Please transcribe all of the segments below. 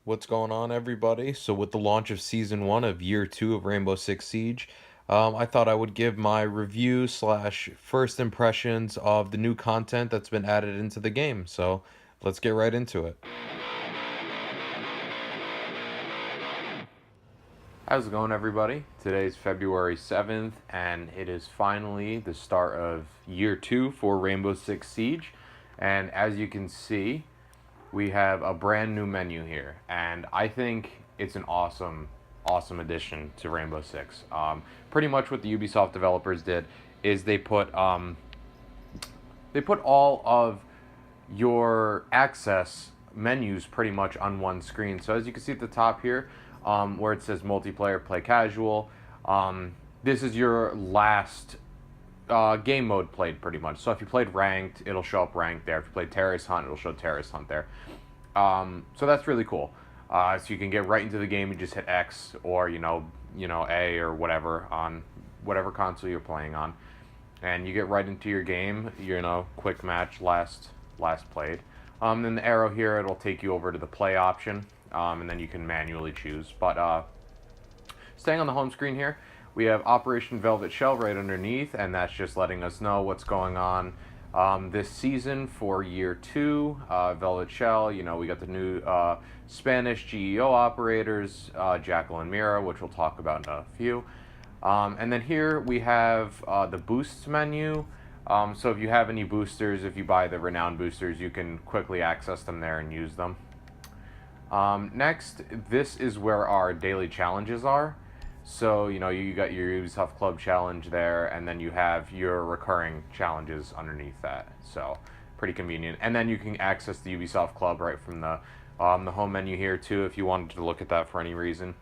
What's going on, everybody? So, with the launch of Season 1 of Year 2 of Rainbow Six Siege, I thought I would give my review slash first impressions of the new content that's been added into the game. So, let's get right into it. How's it going, everybody? Today's February 7th, and it is finally the start of Year 2 for Rainbow Six Siege. And as you can see, we have a brand new menu here, and I think it's an awesome addition to Rainbow Six. Pretty much what the Ubisoft developers did is they put all of your access menus pretty much on one screen. So as you can see at the top here, where it says multiplayer, play casual, this is your last game mode played pretty much. So if you played ranked, it'll show up ranked there. If you played terrorist hunt, it'll show terrorist hunt there. So that's really cool. So you can get right into the game and just hit X or A or whatever on whatever console you're playing on, and you get right into your game. Quick match, last played. Then the arrow here, it'll take you over to the play option, and then you can manually choose. But staying on the home screen here, we have Operation Velvet Shell right underneath, and that's just letting us know what's going on this season for Year 2. Velvet Shell, we got the new Spanish GEO operators, Jackal and Mira, which we'll talk about in a few. And then here we have the boosts menu. So if you have any boosters, if you buy the renowned boosters, you can quickly access them there and use them. Next, this is where our daily challenges are. So, you got your Ubisoft Club challenge there, and then you have your recurring challenges underneath that. So, pretty convenient. And then you can access the Ubisoft Club right from the home menu here, too, if you wanted to look at that for any reason.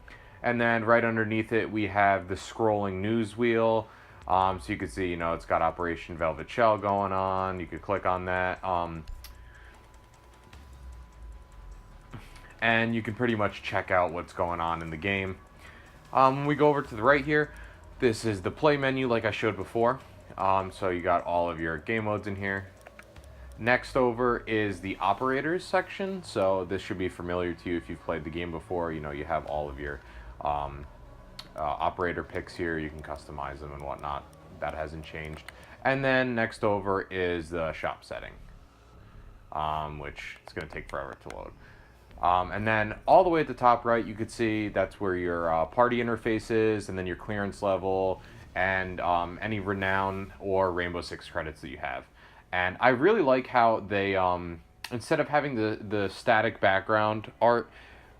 And then right underneath it, we have the scrolling news wheel. So you can see, it's got Operation Velvet Shell going on. You could click on that. And you can pretty much check out what's going on in the game. When we go over to the right here, this is the play menu like I showed before. So you got all of your game modes in here. Next over is the operators section. So this should be familiar to you if you've played the game before. You have all of your operator picks here. You can customize them and whatnot. That hasn't changed. And then next over is the shop setting, which it's going to take forever to load. And then all the way at the top right, you could see that's where your party interface is, and then your clearance level, and any renown or Rainbow Six credits that you have. And I really like how they, instead of having the static background art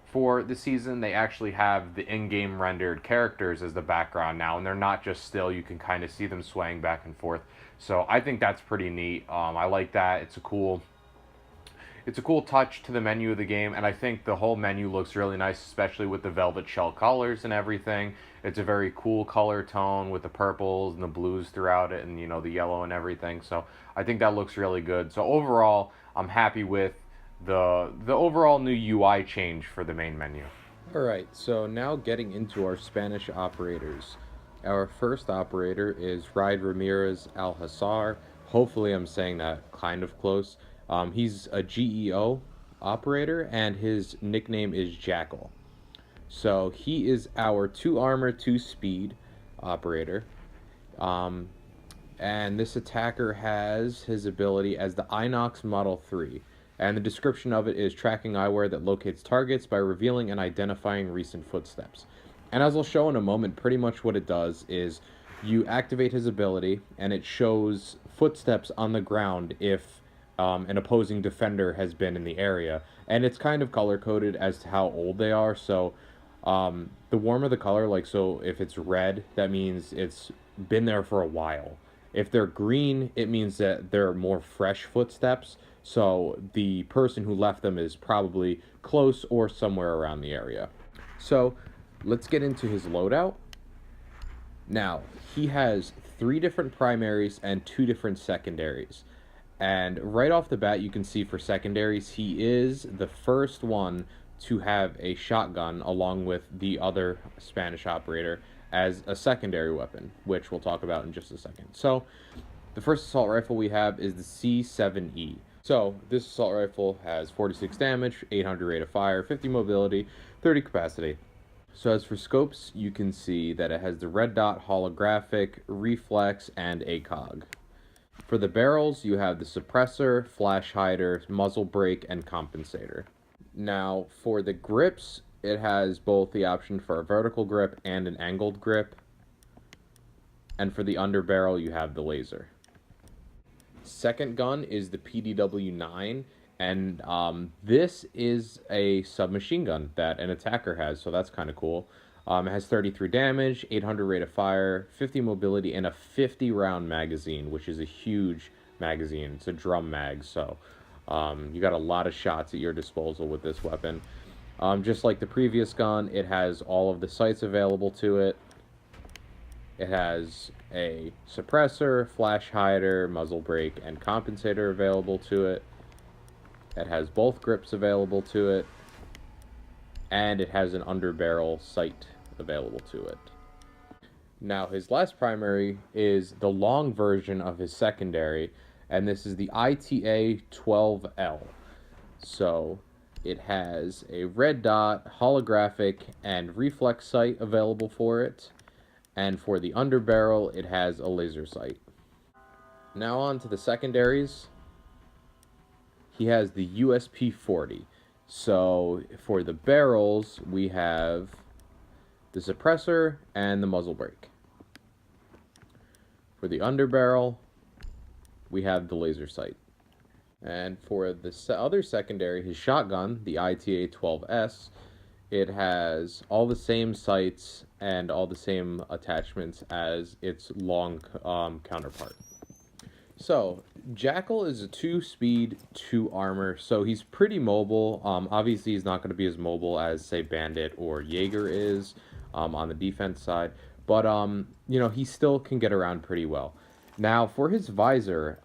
for the season, they actually have the in-game rendered characters as the background now, and they're not just still. You can kind of see them swaying back and forth. So I think that's pretty neat. I like that. It's a cool touch to the menu of the game, and I think the whole menu looks really nice, especially with the velvet shell colors and everything. It's a very cool color tone with the purples and the blues throughout it, and the yellow and everything. So I think that looks really good. So overall, I'm happy with the overall new UI change for the main menu. Alright, so now getting into our Spanish operators. Our first operator is Raid Ramirez Alhazar. Hopefully I'm saying that kind of close. He's a GEO operator, and his nickname is Jackal. So he is our 2 armor, 2 speed operator. And this attacker has his ability as the Inox Model 3. And the description of it is tracking eyewear that locates targets by revealing and identifying recent footsteps. And as I'll show in a moment, pretty much what it does is you activate his ability, and it shows footsteps on the ground if an opposing defender has been in the area. And it's kind of color-coded as to how old they are, so the warmer the color, so if it's red, that means it's been there for a while. If they're green, it means that they're more fresh footsteps, so the person who left them is probably close or somewhere around the area. So let's get into his loadout. Now, he has 3 different primaries and 2 different secondaries. And right off the bat, you can see for secondaries, he is the first one to have a shotgun along with the other Spanish operator as a secondary weapon, which we'll talk about in just a second. So the first assault rifle we have is the C7E. So, this assault rifle has 46 damage, 800 rate of fire, 50 mobility, 30 capacity. So as for scopes, you can see that it has the red dot, holographic, reflex, and ACOG. For the barrels, you have the suppressor, flash hider, muzzle brake, and compensator. Now, for the grips, it has both the option for a vertical grip and an angled grip. And for the underbarrel, you have the laser. Second gun is the PDW-9, and this is a submachine gun that an attacker has, so that's kind of cool. It has 33 damage, 800 rate of fire, 50 mobility, and a 50-round magazine, which is a huge magazine. It's a drum mag, so you got a lot of shots at your disposal with this weapon. Just like the previous gun, it has all of the sights available to it. It has a suppressor, flash hider, muzzle brake, and compensator available to it. It has both grips available to it. And it has an underbarrel sight available to it. Now, his last primary is the long version of his secondary, and this is the ITA-12L. So, it has a red dot, holographic, and reflex sight available for it. And for the underbarrel, it has a laser sight. Now on to the secondaries. He has the USP-40. So for the barrels, we have the suppressor and the muzzle brake. For the underbarrel, we have the laser sight. And for the other secondary, his shotgun, the ITA-12S, it has all the same sights and all the same attachments as its long counterpart. So, Jackal is a 2-speed, 2-armor, so he's pretty mobile. Obviously, he's not going to be as mobile as, say, Bandit or Jaeger is on the defense side, but, you know, he still can get around pretty well. Now, for his visor,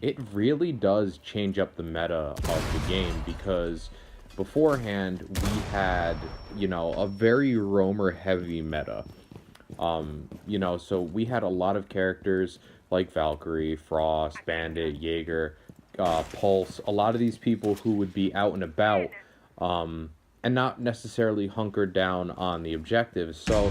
it really does change up the meta of the game, because beforehand, we had, you know, a very roamer-heavy meta. You know, so we had a lot of characters like Valkyrie, Frost, Bandit, Jaeger, Pulse, a lot of these people who would be out and about, and not necessarily hunkered down on the objectives. So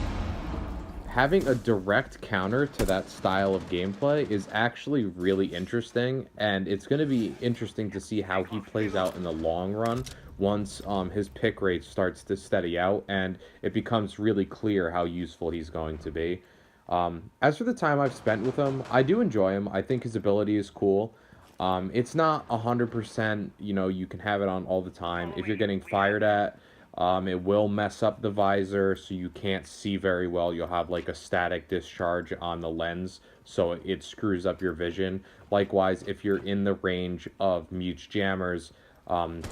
having a direct counter to that style of gameplay is actually really interesting, and it's going to be interesting to see how he plays out in the long run once his pick rate starts to steady out and it becomes really clear how useful he's going to be. As for the time I've spent with him, I do enjoy him. I think his ability is cool. It's not 100%, you know, you can have it on all the time. If you're getting fired at, it will mess up the visor, so you can't see very well. You'll have like a static discharge on the lens, so it screws up your vision. Likewise, if you're in the range of mute jammers,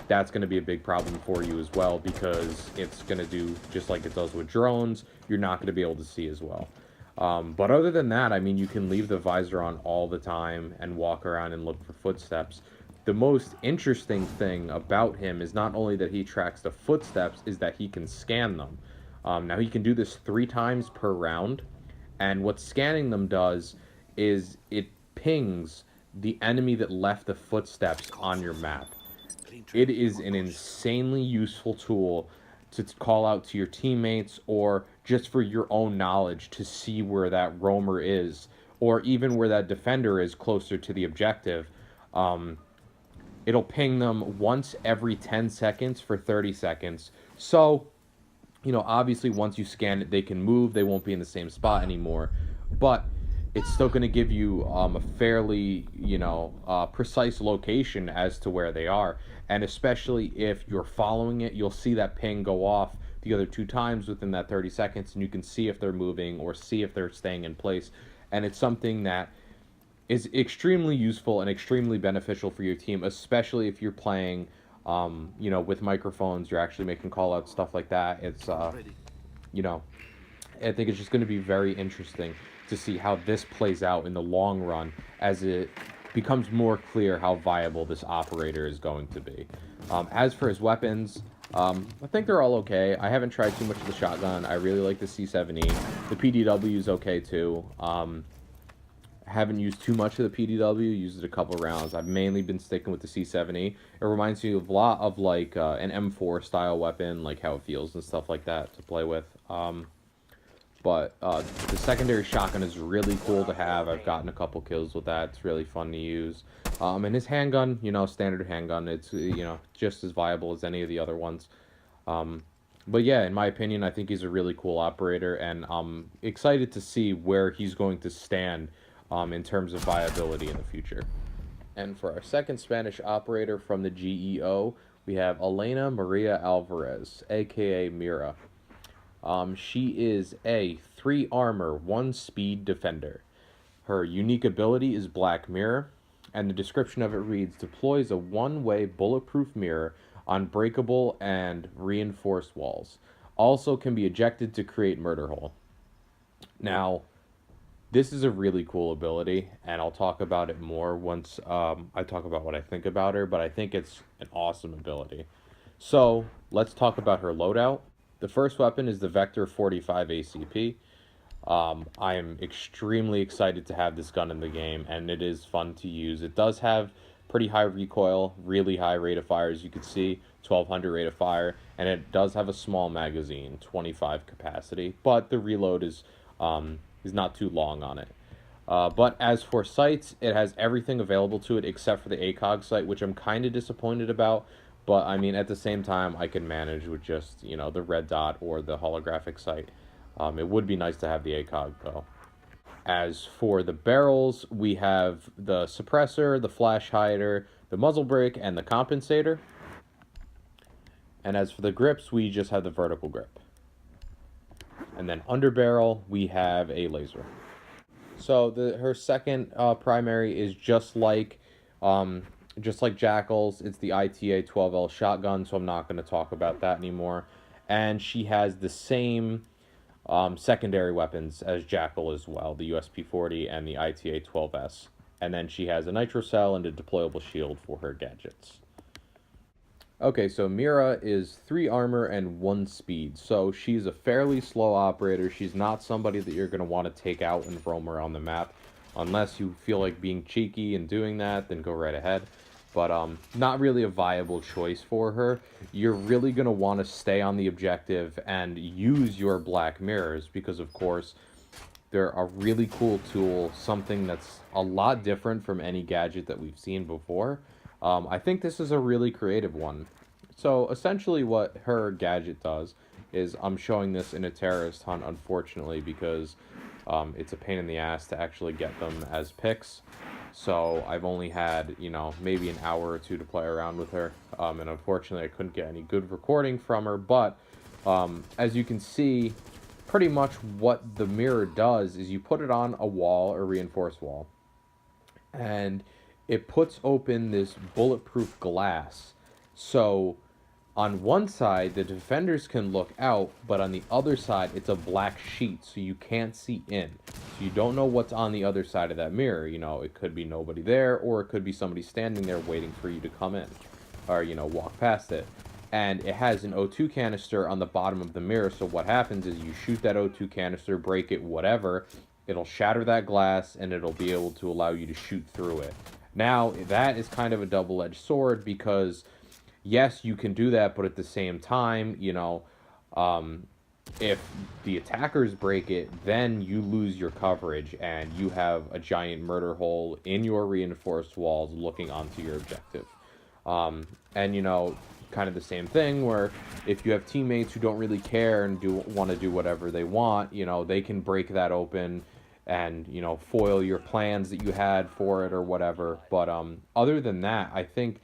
that's going to be a big problem for you as well, because it's going to do just like it does with drones. You're not going to be able to see as well. But other than that, I mean, you can leave the visor on all the time and walk around and look for footsteps. The most interesting thing about him is not only that he tracks the footsteps, is that he can scan them. Now, he can do this 3 times per round, and what scanning them does is it pings the enemy that left the footsteps on your map. It is an insanely useful tool to call out to your teammates, or just for your own knowledge to see where that roamer is, or even where that defender is closer to the objective. It'll ping them once every 10 seconds for 30 seconds. So, you know, obviously once you scan it, they can move. They won't be in the same spot anymore. But it's still going to give you a fairly, you know, precise location as to where they are. And especially if you're following it, you'll see that ping go off the other 2 times within that 30 seconds, and you can see if they're moving or see if they're staying in place. And it's something that is extremely useful and extremely beneficial for your team, especially if you're playing, you know, with microphones, you're actually making call-outs, stuff like that. It's, you know, I think it's just going to be very interesting to see how this plays out in the long run as it becomes more clear how viable this operator is going to be. As for his weapons, I think they're all okay. I haven't tried too much of the shotgun. I really like the C7E. The PDW is okay too. haven't used too much of the PDW, used it a couple rounds. I've mainly been sticking with the C7E. It reminds me of a lot of like an M4 style weapon, like how it feels and stuff like that to play with. But the secondary shotgun is really cool to have. I've gotten a couple kills with that. It's really fun to use. And his handgun, standard handgun, it's just as viable as any of the other ones. But yeah, in my opinion, I think he's a really cool operator, and I'm excited to see where he's going to stand in terms of viability in the future. And for our second Spanish operator from the GEO, we have Elena Maria Alvarez, aka Mira. She is a 3 armor, 1 speed defender. Her unique ability is Black Mirror, and the description of it reads deploys a one-way bulletproof mirror on breakable and reinforced walls. Also can be ejected to create murder hole. Now, this is a really cool ability, and I'll talk about it more once I talk about what I think about her, but I think it's an awesome ability. So, let's talk about her loadout. The first weapon is the Vector 45 ACP. I am extremely excited to have this gun in the game, and it is fun to use. It does have pretty high recoil, really high rate of fire, as you can see, 1200 rate of fire, and it does have a small magazine, 25 capacity, but the reload is not too long on it. But as for sights, it has everything available to it except for the ACOG sight, which I'm kind of disappointed about. But I mean, at the same time, I can manage with just the red dot or the holographic sight. It would be nice to have the ACOG though. As for the barrels, we have the suppressor, the flash hider, the muzzle brake, and the compensator. And as for the grips, we just have the vertical grip. And then under barrel, we have a laser. So her second primary is just like Jackal's. It's the ITA 12L shotgun, so I'm not going to talk about that anymore. And she has the same secondary weapons as Jackal as well, the USP-40 and the ITA 12S. And then she has a nitro cell and a deployable shield for her gadgets. Okay, so Mira is 3 armor and 1 speed, so she's a fairly slow operator. She's not somebody that you're going to want to take out and roam around the map. Unless you feel like being cheeky and doing that, then go right ahead. But not really a viable choice for her. You're really going to want to stay on the objective and use your black mirrors because, of course, they're a really cool tool, something that's a lot different from any gadget that we've seen before. I think this is a really creative one. So essentially what her gadget does is, I'm showing this in a terrorist hunt, unfortunately, because it's a pain in the ass to actually get them as picks. So I've only had, maybe an hour or two to play around with her. And unfortunately, I couldn't get any good recording from her. But as you can see, pretty much what the mirror does is you put it on a wall, a reinforced wall. And it puts open this bulletproof glass. So on one side, the defenders can look out, but on the other side, it's a black sheet, so you can't see in. So you don't know what's on the other side of that mirror. It could be nobody there, or it could be somebody standing there waiting for you to come in, or, walk past it. And it has an O2 canister on the bottom of the mirror, so what happens is you shoot that O2 canister, break it, whatever, it'll shatter that glass, and it'll be able to allow you to shoot through it. Now, that is kind of a double-edged sword because, yes, you can do that, but at the same time, if the attackers break it, then you lose your coverage and you have a giant murder hole in your reinforced walls looking onto your objective. And, kind of the same thing where if you have teammates who don't really care and want to do whatever they want, they can break that open and foil your plans that you had for it or whatever. But other than that, I think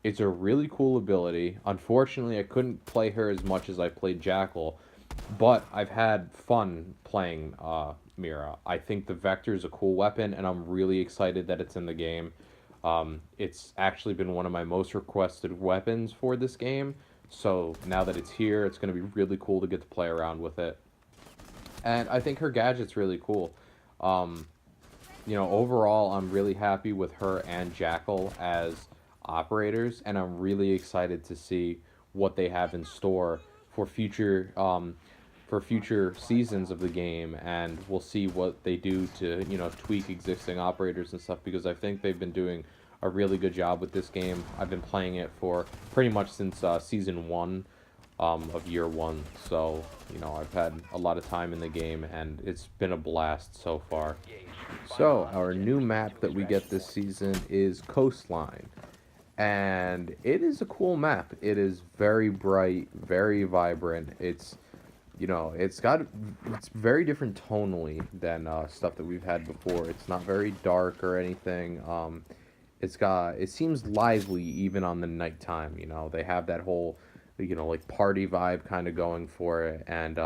it's a really cool ability. Unfortunately, I couldn't play her as much as I played Jackal, but I've had fun playing Mira. I think the Vector is a cool weapon, and I'm really excited that it's in the game. It's actually been one of my most requested weapons for this game, so now that it's here, it's going to be really cool to get to play around with it. And I think her gadget's really cool. Overall, I'm really happy with her and Jackal as operators, and I'm really excited to see what they have in store for future for future seasons of the game, and we'll see what they do to, tweak existing operators and stuff, because I think they've been doing a really good job with this game. I've been playing it for pretty much since season 1 of year 1, so I've had a lot of time in the game, and it's been a blast so far. So our new map that we get this season is Coastline, and it is a cool map. It is very bright, very vibrant. It's very different tonally than stuff that we've had before. It's not very dark or anything. It seems lively even on the nighttime. They have that whole, like party vibe kind of going for it, and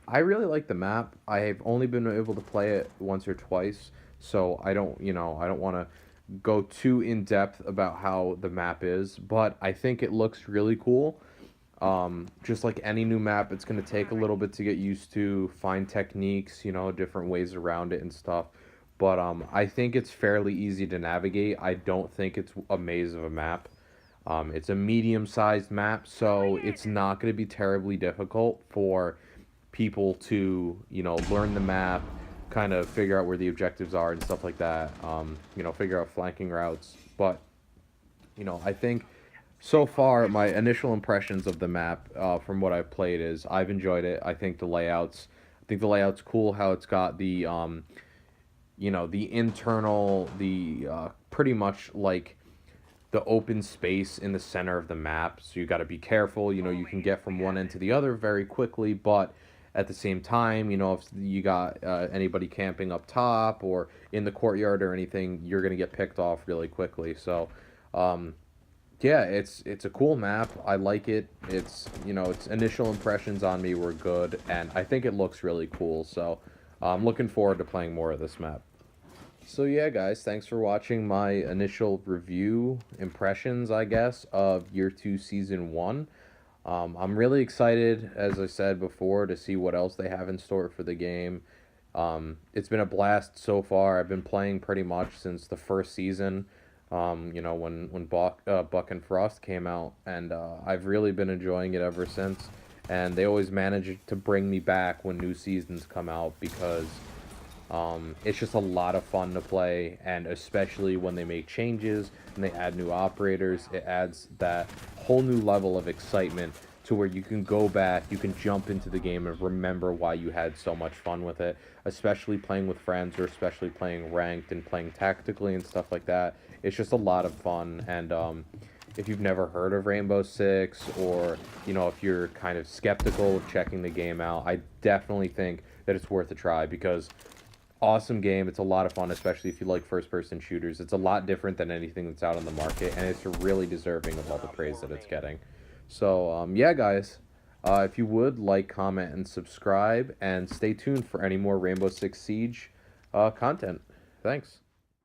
I really like the map. I've only been able to play it once or twice, so I don't want to go too in depth about how the map is, but I think it looks really cool. Just like any new map, it's going to take a little bit to get used to, find techniques, different ways around it and stuff. But I think it's fairly easy to navigate. I don't think it's a maze of a map. It's a medium-sized map, so it's not going to be terribly difficult for people to, learn the map, kind of figure out where the objectives are and stuff like that. Figure out flanking routes. But, I think so far, my initial impressions of the map, from what I've played, is I've enjoyed it. I think the layout's cool. How it's got the internal, pretty much like the open space in the center of the map. So you got to be careful. You can get from one end to the other very quickly, but at the same time, if you got anybody camping up top or in the courtyard or anything, you're gonna get picked off really quickly. So, yeah, it's a cool map. I like it. Its initial impressions on me were good, and I think it looks really cool. So I'm looking forward to playing more of this map. So yeah, guys, thanks for watching my initial review impressions, I guess, of Year 2 Season 1. I'm really excited, as I said before, to see what else they have in store for the game. It's been a blast so far. I've been playing pretty much since the first season, when Buck and Frost came out, and I've really been enjoying it ever since. And they always manage to bring me back when new seasons come out, because it's just a lot of fun to play, and especially when they make changes and they add new operators, it adds that whole new level of excitement to where you can go back, you can jump into the game and remember why you had so much fun with it, especially playing with friends or especially playing ranked and playing tactically and stuff like that. It's just a lot of fun, and if you've never heard of Rainbow Six, or if you're kind of skeptical of checking the game out, I definitely think that it's worth a try, because awesome game. It's a lot of fun, especially if you like first-person shooters. It's a lot different than anything that's out on the market, and it's really deserving of all the praise that it's getting. So, yeah, guys, if you would, like, comment, and subscribe, and stay tuned for any more Rainbow Six Siege content. Thanks.